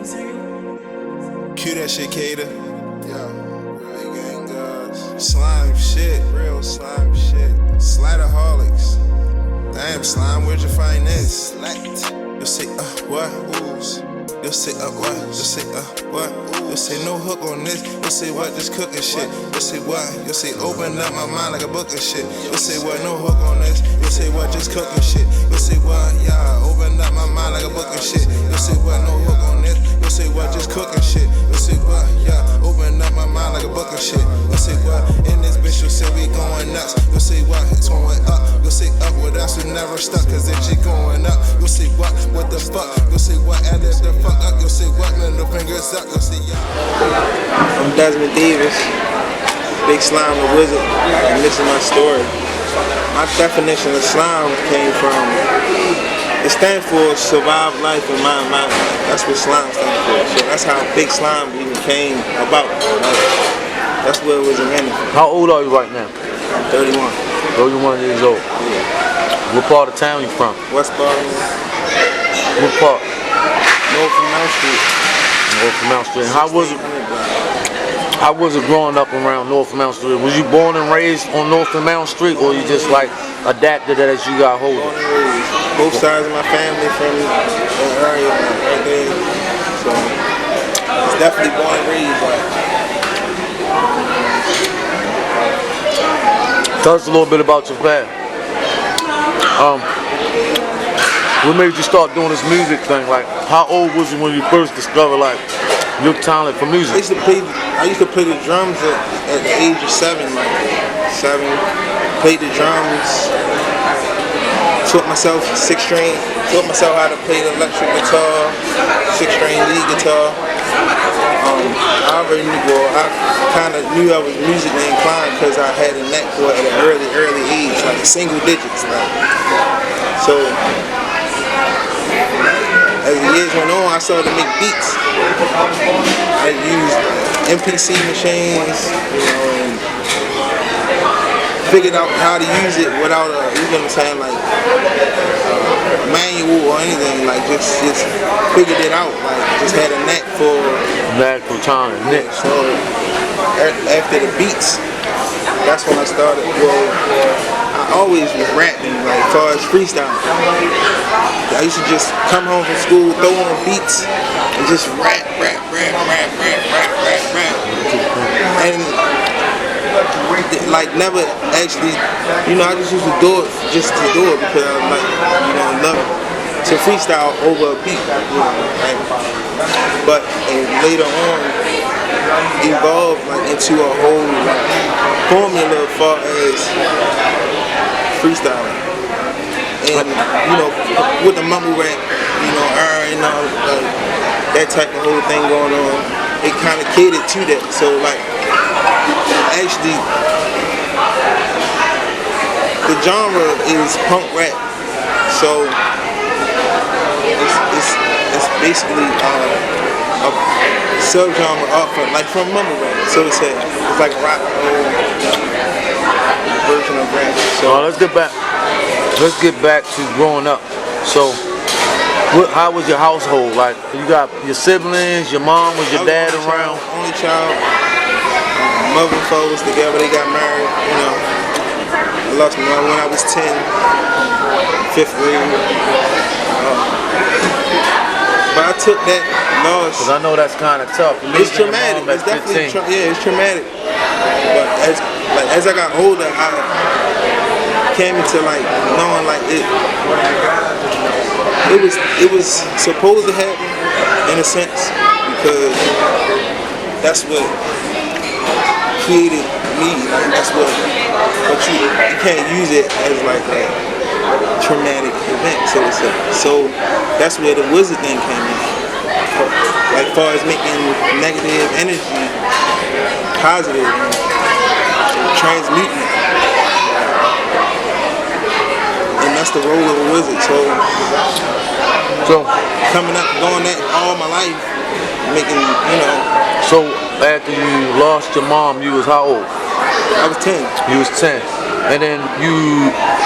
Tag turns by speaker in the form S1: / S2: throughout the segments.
S1: Cue that shit, Cater. Yeah, really gang guys. Slime shit, real slime shit. Slataholics. Damn, Slime, where'd you find this? Slat. You'll say, what? Ooze. You'll say, what? You'll say, what? You'll say, no hook on this. You'll say, what? Just cooking shit. You'll say, what? You'll say, open up my mind like a book and shit. You'll say, what? No hook on this. You'll say, what? Just cooking shit. You'll say, what? Yeah, open up my mind like a book and shit. You'll say, what? No hook on this. You'll say, what? Just cooking shit. You'll say, what? Yeah, open up my mind like a book and shit. You'll say, what? In this bitch, you'll say, we going nuts. You'll say, what? It's going up. You'll say, up with us, we never stuck, cause if she going up. You'll say, what? What the fuck? You'll say, what? Add the fuck up. You'll say, what? Middle fingers up. You'll say, yeah.
S2: I'm Desmond Davis, Big Slime The Wizzard, and this is my story. My definition of slime came from, it stands for survive life and mind life. That's what slime stands for. So that's how Big Slime even came about. That's where it was invented.
S3: How old are you right now?
S2: I'm 31.
S3: 31 years old.
S2: Yeah.
S3: What part of town you from?
S2: West Baltimore.
S3: What part?
S2: North from Mount Street.
S3: North of Mount Street. How was it growing up around North of Mount Street? Was you born and raised on North of Mount Street, or you just like adapted it as you got older?
S2: Born and raised. Both sides of my family from the area right there. So it's definitely born and raised.
S3: Tell us a little bit about your past. What made you start doing this music thing? Like, how old was you when you first discovered like your talent for music?
S2: I used to play the drums at the age of 7, like 7. Played the drums. Taught myself 6-string. Taught myself how to play the electric guitar, 6-string lead guitar. I already knew, well, I kind of knew I was musically inclined because I had a knack for it at an early age, like single digits. Like. So as the years went on, I started to make beats. I used MPC machines, and figured out how to use it without a, you know what I'm saying, like manual or anything. Like just figured it out. Like just had a knack for
S3: time.
S2: Yeah, so after the beats, that's when I started. Well, I always was rapping, like as far as freestyle. I used to just come home from school, throw on beats, and just rap. And like never actually, you know, I just used to do it just to do it because I like, you know, love to freestyle over a beat, you know, like, but later on evolved like into a whole like, formula as far as freestyling. And you know, with the mumble rap, you know, you know, like, that type of whole thing going on, it kind of catered to that. So like, actually, the genre is punk rap. So it's basically a subgenre up from like from mumble rap. So it's like a rock version of rap. So
S3: let's get back to growing up. So how was your household? Like, you got your siblings, your mom, was your dad around?
S2: Only child. Mother and father was together, they got married, you know. I lost my mother when I was 10, 5th grade. But I took that loss.
S3: Because I know that's kind of tough.
S2: It's traumatic. It's definitely it's traumatic. But as I got older, I came into like knowing like it was supposed to happen in a sense because that's what created me. Like that's what you can't use it as like a traumatic event, so to say. So that's where the wizard thing came in. Like far as making negative energy positive and transmuting it. And that's the role of a wizard. So coming up, doing that all my life, making, you know.
S3: So after you lost your mom, you was how old?
S2: I was 10.
S3: You was 10. And then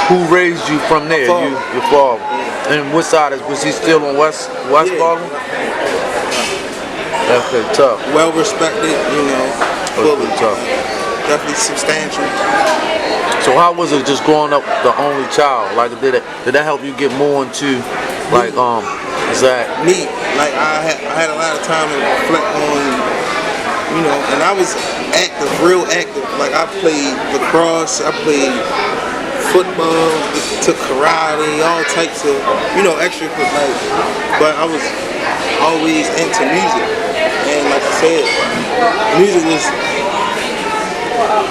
S3: who raised you from there? Your father. And what side was he still on West Baltimore? Okay, tough.
S1: well respected, you know, fully.
S3: Okay, tough.
S1: Definitely substantial.
S3: So how was it just growing up the only child? Like did that help you get more into like Zach?
S1: Me, like I had a lot of time to reflect on, you know, and I was active, real active. Like I played lacrosse, I played football, took karate, all types of, you know, extra, like, but I was always into music. And like I said, music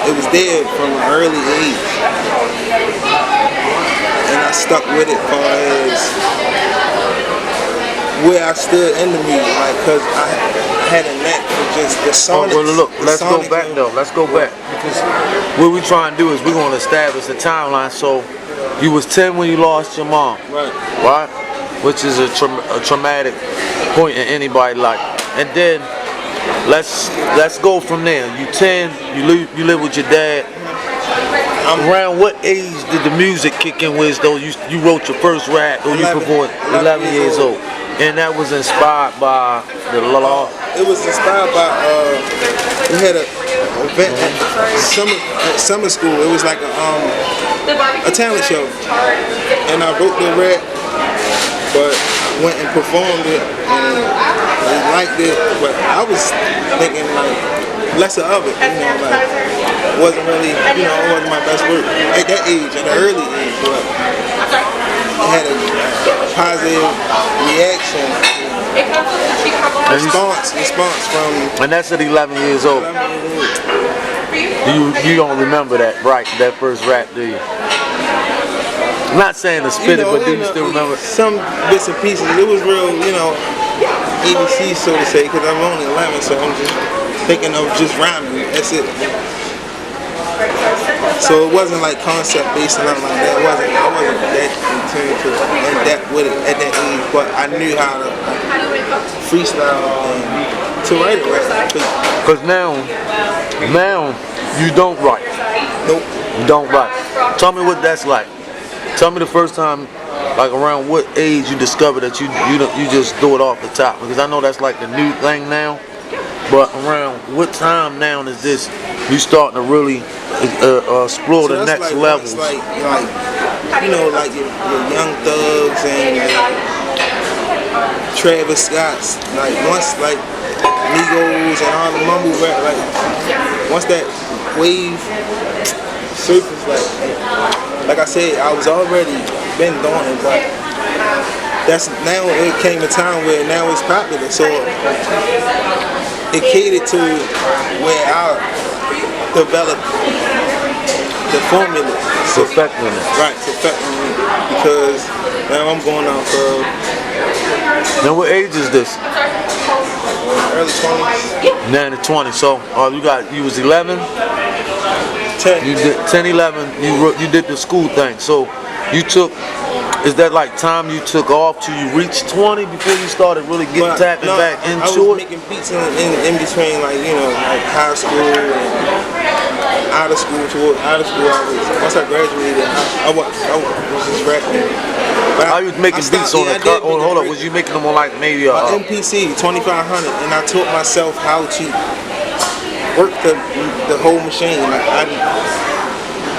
S1: it was there from an early age. And I stuck with it far as where I stood in the music, like, cause I had a knack for just the sonics.
S3: Oh, well, look, let's go back though. Let's go back because what we trying to do is we're gonna establish a timeline. So you was 10 when you lost your mom, right? Which is a traumatic point in anybody's life. And then let's go from there. You 10, you live with your dad. Around what age did the music kick in with? Though you wrote your first rap, or you performed 11 years old. And that was inspired by the law.
S1: It was inspired by we had a event at summer school. It was like a talent show, and I wrote the rap, but went and performed it, and they liked it. But I was thinking like lesser of it, you know, like wasn't really, you know, it wasn't my best work at that age, at an early age, but it had a positive reaction, response from.
S3: And that's at 11 years old. You don't remember that, right? That first rap, do you? I'm not saying to spit it, but do you still remember?
S1: Some bits and pieces. It was real, you know, ABC, so to say, because I'm only 11, so I'm just thinking of just rhyming. That's it. So it wasn't like concept based or nothing like that. I wasn't that in depth with it at that age, but I knew how to freestyle and to write it right.
S3: Because now you don't write.
S1: Nope.
S3: You don't write. Tell me what that's like. Tell me the first time, like around what age you discovered that you just do it off the top, because I know that's like the new thing now. But around what time now is this you starting to really explore the next levels?
S1: Like you know, like your Young Thugs and Travis Scott's, like once like Migos and all the mumble rap, like once that wave surfaced, like I said, I was already been doing it, but that's now it came a time where now it's popular, so it catered to where I developed the formula.
S3: Perfecting it.
S1: Right, perfecting it, because now I'm going out for.
S3: Now what age is this?
S1: Early 20s.
S3: Now in the 20s. So you was 11.
S1: 10.
S3: You did 10, 11. You did the school thing. So you took. Is that like time you took off till you reached 20 before you started really tapping back into it?
S1: I was making beats in between, like, you know, like high school and out of school. Once I graduated, I was just rapping.
S3: I was making beats on the car. Oh, hold up, was you making them on like maybe
S1: MPC 2500, and I taught myself how to work the whole machine. Like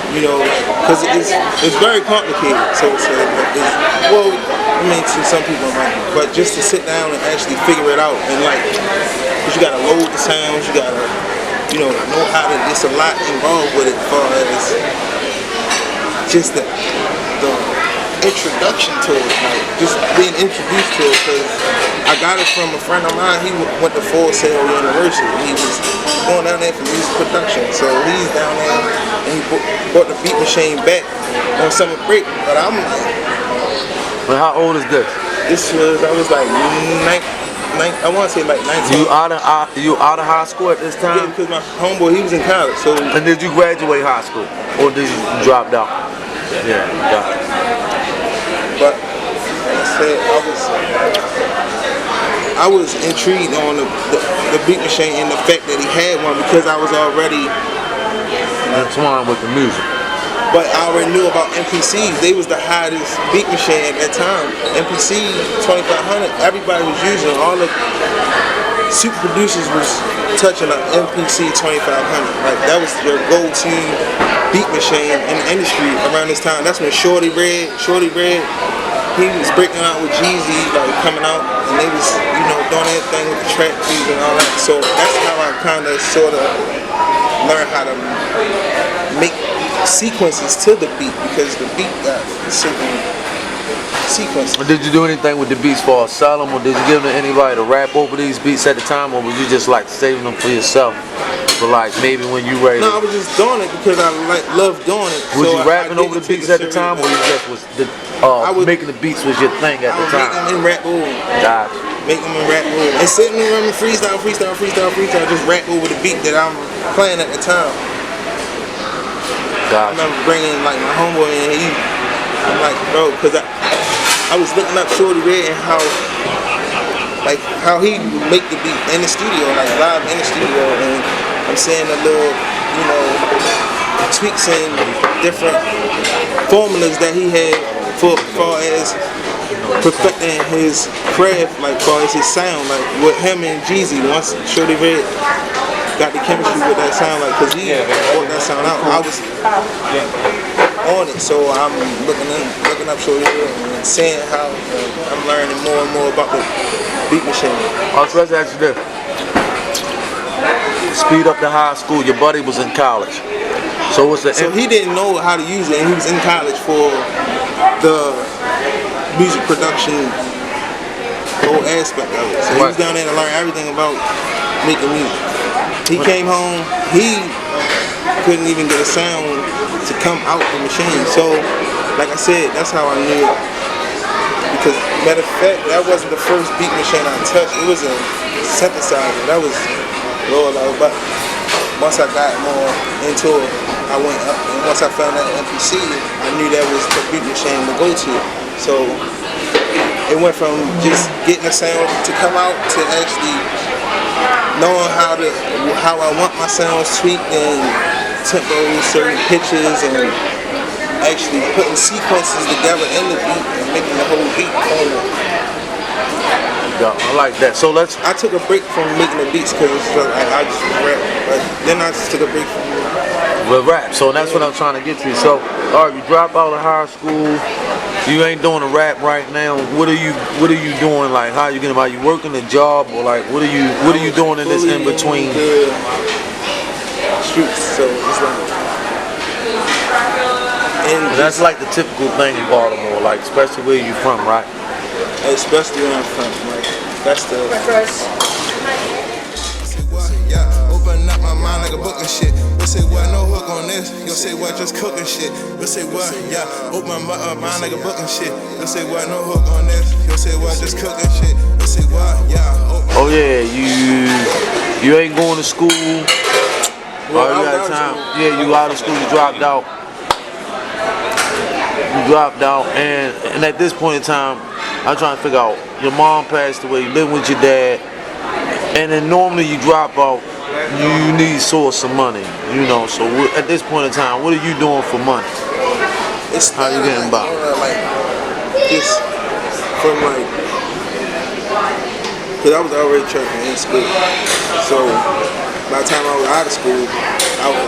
S1: you know, because it's very complicated. So well, I mean, to some people, but just to sit down and actually figure it out, and like, because you gotta load the sounds, you gotta, you know how to. It's a lot involved with it, as far as just the introduction to it, like just being introduced to it. Because I got it from a friend of mine. He went to Full Sail University. He was going down there for music production, so he's down there and he brought the beat machine back on summer break. But I'm like,
S3: but how old is this?
S1: I was like I want to say like 19.
S3: You out of high school at this time?
S1: Yeah, because my homeboy, he was in college. So.
S3: And did you graduate high school, or did you drop out? Yeah.
S1: But like I said, I was intrigued on the beat machine and the fact that he had one, because I was already
S3: entwined with the music.
S1: But I already knew about MPCs. They was the hottest beat machine at that time. MPC 2500, everybody was using all the
S2: super producers was touching an MPC 2500. Like that was your go-to beat machine in the industry around this time. That's when Shorty Red, he was breaking out with Jeezy, like coming out, and they was, you know, doing that thing with the track beat and all that. So that's how I kind of sort of learned how to make sequences to the beat, because the beat got certain sequences.
S3: Did you do anything with the beats for sell them, or did you give them to anybody to rap over these beats at the time, or was you just like saving them for yourself? For like maybe when you ready?
S2: No, I was just doing it because I love doing it.
S3: Was you rapping over the beats at the time, or you just was making the beats was your thing at the time?
S2: I would make them in rap over.
S3: Gotcha.
S2: Make them in rap over. And sitting there and freestyle, just rap over the beat that I'm playing at the time.
S3: Gotcha.
S2: I remember bringing like my homeboy in, I'm like, bro, because I was looking up Shorty Red and how he would make the beat in the studio, like live in the studio, and I'm seeing the little, you know, tweaks and different formulas that he had for far as perfecting his craft, like far as his sound, like with him and Jeezy. Once Shorty Red got the chemistry with that sound, like, cause he brought that sound out, I was on it, so I'm looking up Shorty Red and seeing how I'm learning more and more about the beat machine.
S3: So let's ask you this. Speed up to high school, your buddy was in college. So
S2: he didn't know how to use it, and he was in college for the music production whole aspect of it. So he was down there to learn everything about making music. He came home, he couldn't even get a sound to come out the machine. So, like I said, that's how I knew it. Because, matter of fact, that wasn't the first beat machine I touched. It was a synthesizer. That was low. But once I got more into it, I went up. And once I found that MPC, I knew that was the beat machine to go to. So it went from just getting a sound to come out to actually knowing how I want my sounds tweaked and tempos, certain pitches, and actually putting sequences together in the beat and making the whole beat forward.
S3: Yeah, I like that. So
S2: I took a break from making the beats because I just rap. But then I just took a break from
S3: rap. So that's what I'm trying to get to. So, all right, you drop out of high school. You ain't doing a rap right now. What are you doing? Like, how you getting by? You working a job, or like what are you doing in this in between?
S2: Streets, so it's like. And
S3: that's like the typical thing in Baltimore, like especially where you from, right?
S2: Especially where I'm from, like that's the. Yeah, open up my mind like a book and shit. You'll say what, no hook on this. You'll say what, just cooking shit. You'll say what, yeah, open my mind like a book and shit. You'll say what, no hook on this. You'll say what, just cooking shit. You'll say what, yeah.
S3: Oh yeah, you ain't going to school. Well, you got time. Yeah, you out of school. You dropped out. And at this point in time, I'm trying to figure out. Your mom passed away. You live with your dad, and then normally you drop out. You need source of money, you know. So at this point in time, what are you doing for money?
S2: It's
S3: how you getting by?
S2: Like just from like, cause I was already trucking in school. So by the time I was out of school, I was,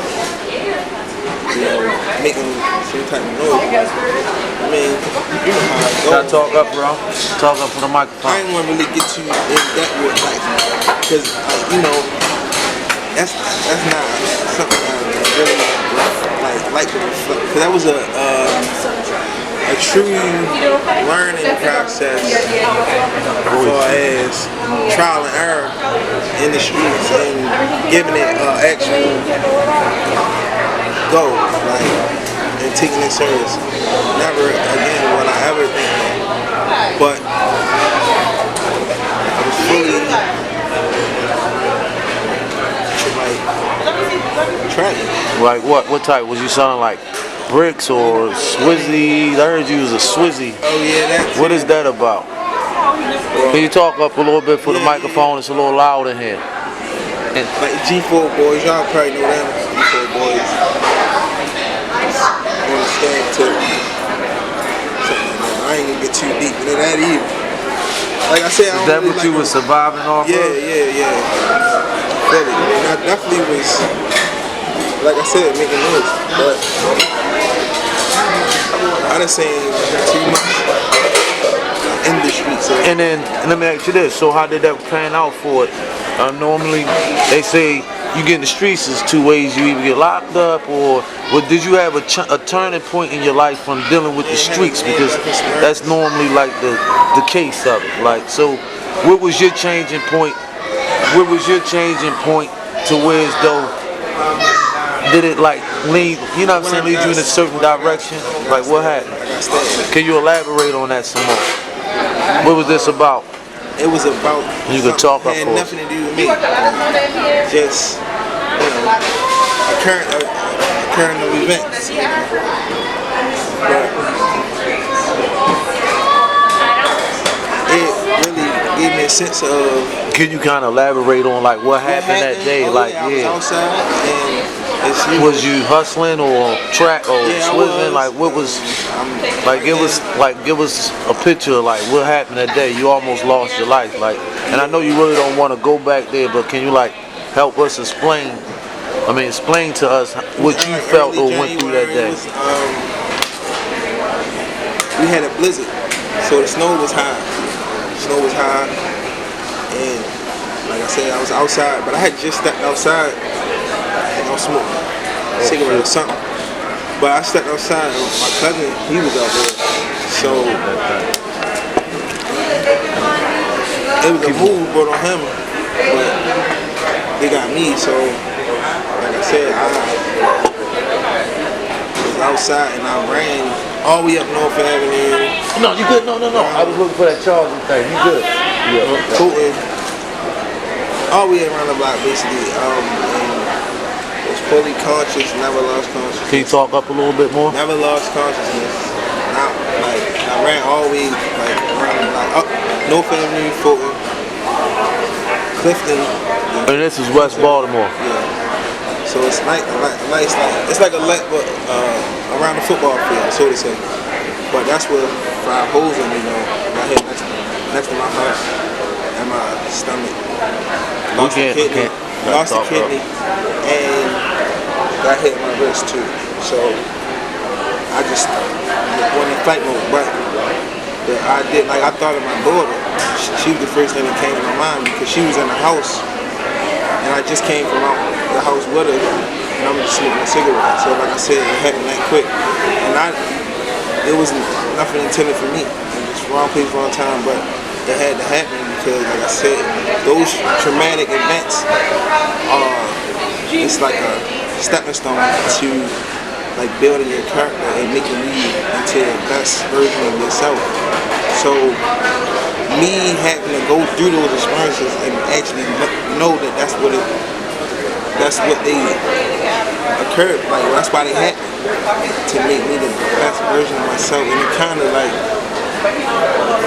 S2: you know, making some type of noise. I mean, you know how it goes.
S3: Gotta talk up, bro. Talk up for the microphone.
S2: I didn't want to really get too in depth with like, cause you know. That's not something I really like to reflect. Cause that was a true learning process as far as trial and error in the streets and giving it actual go, like, and taking it serious. Never again will I ever think that. But I was fully tracking.
S3: Like what? What type? Was you selling like bricks or Swizzy? I heard you was a Swizzy.
S2: Oh yeah, that's
S3: what is that about? Well, can you talk up a little bit for the microphone? It's a little loud in here.
S2: And like G4 boys, y'all probably know them. G4 boys. On the stand to something like that. I ain't gonna get too deep into that either.
S1: like I said, I
S3: Is
S1: don't
S3: that
S1: really
S3: what
S1: like
S3: you were surviving off
S1: Yeah,
S3: of?
S1: yeah. Feel it. And I definitely was, like I said, making noise, but I done seen too much in the streets. So
S3: And then let me ask you this: so how did that pan out for it? Normally, they say you get in the streets is two ways: you either get locked up, or did you have a turning point in your life from dealing with the streets? Because that's normally like the case of it. Like, so what was your changing point? What was your changing point to where as though did it like lead? You know what I'm saying? Lead you in a certain direction? Like, what happened? Can you elaborate on that some more? What was this about?
S1: it was about
S3: You could talk, of
S1: had
S3: course.
S1: nothing to do with me. Just occurring of events. But it really gave me a sense of
S3: Can you kind of elaborate on like what happened that day?
S1: Oh,
S3: Like,
S1: yeah, I was outside and it's
S3: was you hustling or track or
S1: Yeah, I
S3: swizzling?
S1: was.
S3: Like, what was
S1: like
S3: give us a picture of like what happened that day? You almost lost your life. Like, and I know you really don't want to go back there, but can you like help us explain? I mean, explain to us what you felt or went through that day.
S1: We had a blizzard, so the snow was high. And like I said, I was outside, but I had just stepped outside. I don't smoke cigarette or something. But I stepped outside, and my cousin, he was out there. So it was a move brought on him, but they got me. So like I said, I was outside and I ran all the way up North Avenue.
S3: No, you good? No. I was looking for that charging thing. You good? Yeah.
S1: Tooting all the way around the block basically. And was fully conscious, never lost consciousness.
S3: Can you talk up a little bit more?
S1: Never lost consciousness. I ran all the way around the block, up North Avenue, Fulton, Clifton.
S3: And this is West Baltimore.
S1: Yeah. So it's like it's like a let, but around the football field, so to say. But that's where 5 holes in me, right here next to my heart and my stomach. Lost a kidney, and got hit in my wrist too. So I just went in fight mode. But I thought of my daughter. She was the first thing that came to my mind because she was in the house, and I just came from out the house with her, and I'm just smoking a cigarette. So like I said, it happened that quick, and it was nothing intended for me. It was wrong place, wrong time, but it had to happen because, like I said, those traumatic events it's like a stepping stone to like building your character and making you into the best version of yourself. So me having to go through those experiences and actually know that that's what they occurred, like that's why they happened, to make me the best version of myself. And it kind of like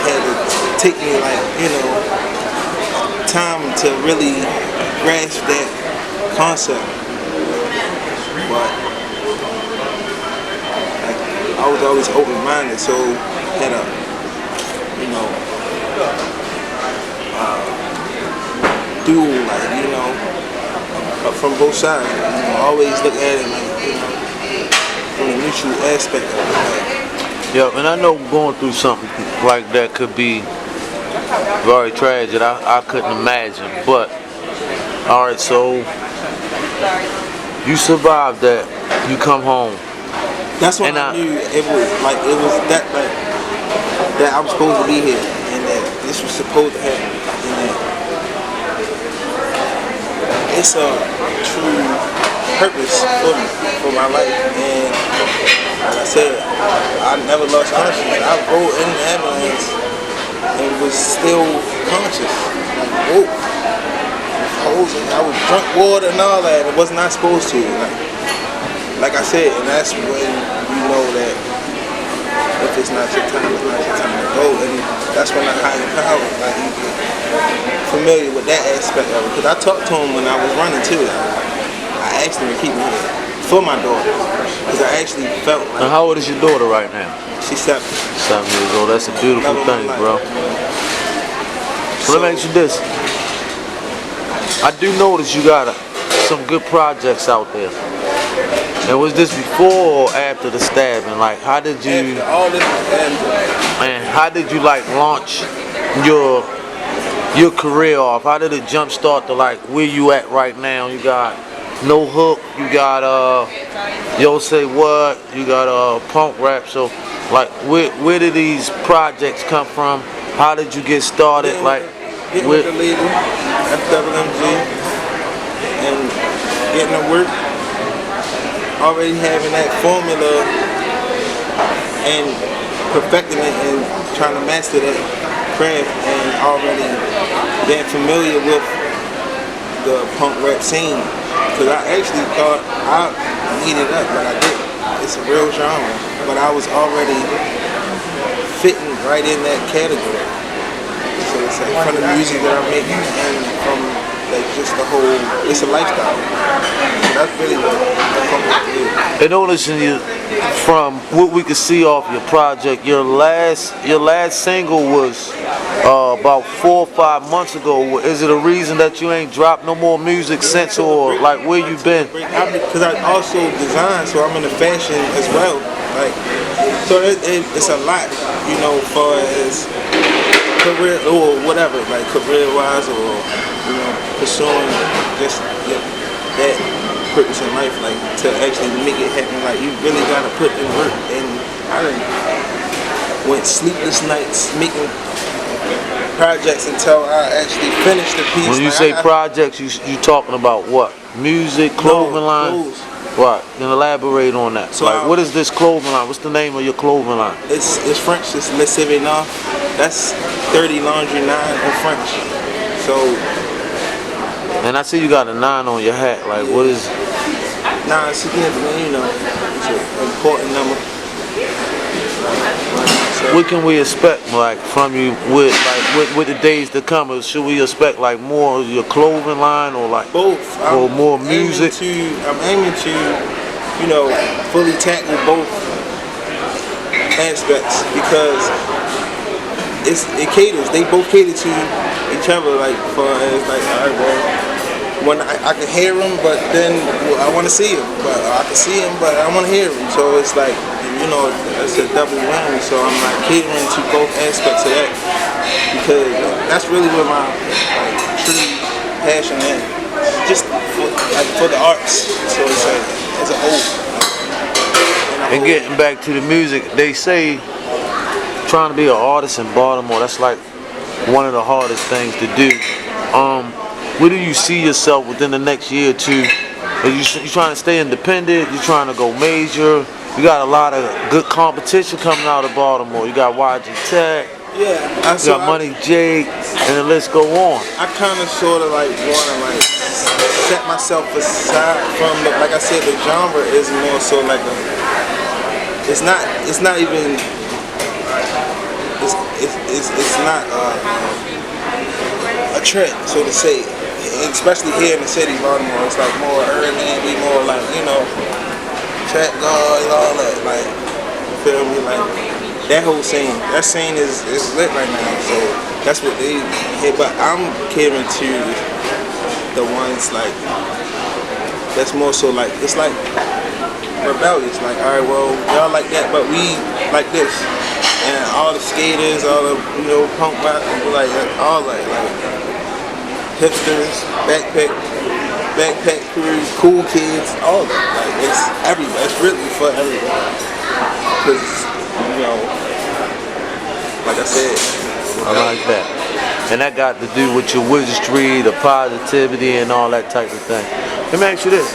S1: had to take me time to really grasp that concept. But I was always open-minded, so had a dual, from both sides. Always look at it from the mutual aspect of it.
S3: Yeah, and I know going through something like that could be very tragic. I couldn't imagine, but all right, so you survived that. You come home.
S1: That's when I knew it was that I was supposed to be here, and that this was supposed to happen, and that it's a true purpose for my life. And like I said, I never lost consciousness. I rode in the ambulance and was still conscious. Like, whoa. I was drunk water and all that. It was not supposed to. Like I said, and that's when you know that if it's not your time, it's not your time to go. And that's when the higher power, you get familiar with that aspect of it. Because I talked to him when I was running too. I asked him to keep me here for my daughter. Because I actually felt like...
S3: And how old is your daughter right now?
S1: She's 7.
S3: 7 years old. That's a beautiful thing, bro. So let me ask you this. I do notice you got some good projects out there. And was this before or after the stabbing? Like, how did you?
S2: After all this happened.
S3: And how did you like launch your career off? How did it jumpstart to like where you at right now? You got No Hook, you got Yo Say What, you got punk rap. So like where did these projects come from? How did you get started?
S2: Getting with the label, FWMG, and getting to work. Already having that formula and perfecting it and trying to master that craft, and already being familiar with the punk rap scene. Because I actually thought I made it up, but I didn't. It's a real genre, but I was already fitting right in that category. So it's like from the music that I'm making and from like just the whole, it's a lifestyle. So that's really what punk rap is.
S3: And noticing you from what we could see off your project, your last single was about 4 or 5 months ago. Is it a reason that you ain't dropped no more music since, or like where you been?
S2: Because I also design, so I'm in the fashion as well. Like, so it's a lot, you know, far as career or whatever, like career-wise, or you know, pursuing just that purpose in life, like to actually make it happen. Like you really gotta put in work, and I went sleepless nights making projects until I actually finished the piece.
S3: When you say projects, you talking about what? Music, clothing line?
S2: Clothes.
S3: Right, then elaborate on that.
S2: So
S3: like, what is this clothing line? What's the name of your clothing line?
S2: It's French, it's Le Sévénard. That's 30 Laundry 9 in French. So.
S3: And I see you got a 9 on your hat. Like, what is?
S2: Nah, it's significant, you know. It's an important number. So,
S3: What can we expect, like, from you with the days to come? Should we expect like more of your clothing line, or like
S2: both,
S3: or more music?
S2: I'm aiming to, you know, fully tackle both aspects, because it caters. They both cater to each other. Like, for as like, all right, well, when I can hear them, but then I want to see them. But I can see them, but I want to hear them. So it's like, you know, it's a double whammy. So I'm like catering to both aspects of that, because that's really where my true passion is. Just for the arts. So it's like as a whole.
S3: And getting back to the music, they say trying to be an artist in Baltimore, that's like one of the hardest things to do. Where do you see yourself within the next year or two? Are you trying to stay independent? You trying to go major? You got a lot of good competition coming out of Baltimore. You got YG Tech.
S2: Yeah,
S3: you got Money Jake, and the list go on.
S2: I kind of sort of like want to like set myself aside from the, like I said, the genre is more so like a. It's not even. It's not a trend, so to say. Especially here in the city, Baltimore, it's like more urban, we more like, you know, trap guards, all that, like, you feel me, like, that whole scene, that scene is lit right now, so that's what they hit, but I'm catering to the ones, like, that's more so like, it's like rebellious, like, all right, well, y'all like that, but we like this, and all the skaters, all the, you know, punk rock, like, all that, like, hipsters, backpack crews, cool kids, all that. Like, it's everywhere. It's really for everyone. Because, you know, like I said.
S3: I like that. And that got to do with your wizardry, the positivity, and all that type of thing. Let me ask you this.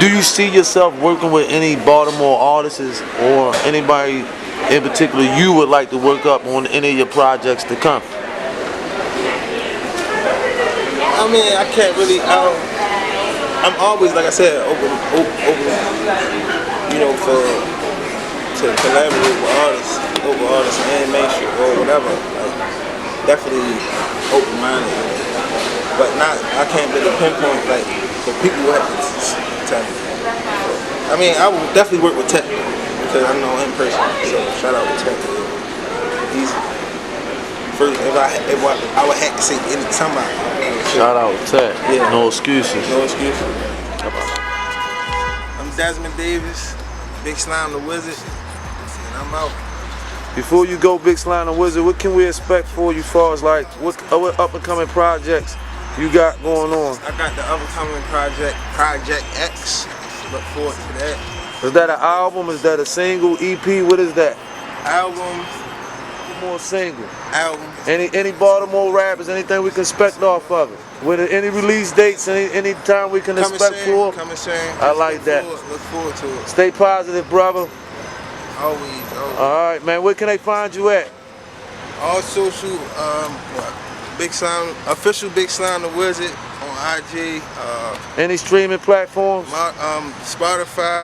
S3: Do you see yourself working with any Baltimore artists or anybody in particular you would like to work up on any of your projects to come?
S2: I mean, I can't really. I'm always, like I said, open. You know, to collaborate with artists, over artists and mainstream or whatever. Like, definitely open-minded, but not. I can't really pinpoint like the people who have to tell me. I mean, I will definitely work with Tech because I know him personally. So shout out to Tech. He's First, if I would have to say any somebody.
S3: Shout out Tech.
S2: Yeah.
S3: No excuses.
S2: No excuses. I'm Desmond Davis, Big Slime The Wizzard, and I'm out.
S3: Before you go, Big Slime The Wizzard, what can we expect for you, far as like what up and coming projects you got going on?
S2: I got the up and coming Project X. Look forward to that.
S3: Is that an album? Is that a single, EP? What is that?
S2: Album.
S3: More single.
S2: Album.
S3: Any Baltimore rappers? Anything we can expect off of it? With any release dates? Any time we can expect for?
S2: Coming soon.
S3: I like that.
S2: Look forward to it.
S3: Stay positive, brother.
S2: Always.
S3: All right, man. Where can they find you at?
S2: All social. Big Slime, official Big Slime The Wizzard on IG.
S3: Any streaming platforms?
S2: Spotify.